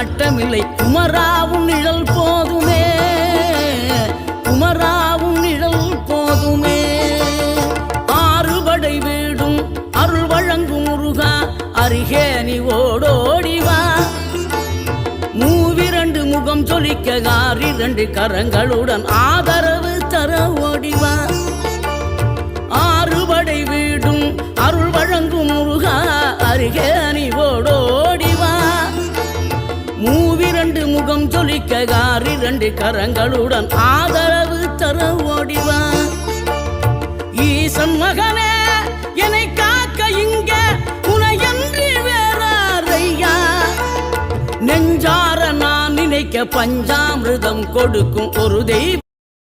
நாட்டமில்லை. குமராவும் நிழல் போதுமே, குமராவும் நிழல் போதுமே. ஆறுபடை வீடும் அருள் வழங்கும் முருகா, அருகே நீ ஓடோடிவா. மூவிரண்டு முகம் சொலிக்க 6 கரங்களுடன் ஆதரவு தர ஓடிவா. ஆறுபடை வீடும் அருள் வழங்கும் முருகா, அருகே நீ ஓடோடிவா. மூவிரண்டு முகம் சொலிக்க 6 கரங்களுடன் ஆதரவு தர ஓடிவா. ஈசன் மகனே என்னை காக்க இங்க உனையன்றி வேறாரையா. நெஞ்சார நான் நினைக்க பஞ்சாமிர்தம் கொடுக்கும் ஒரு தெய்வம்.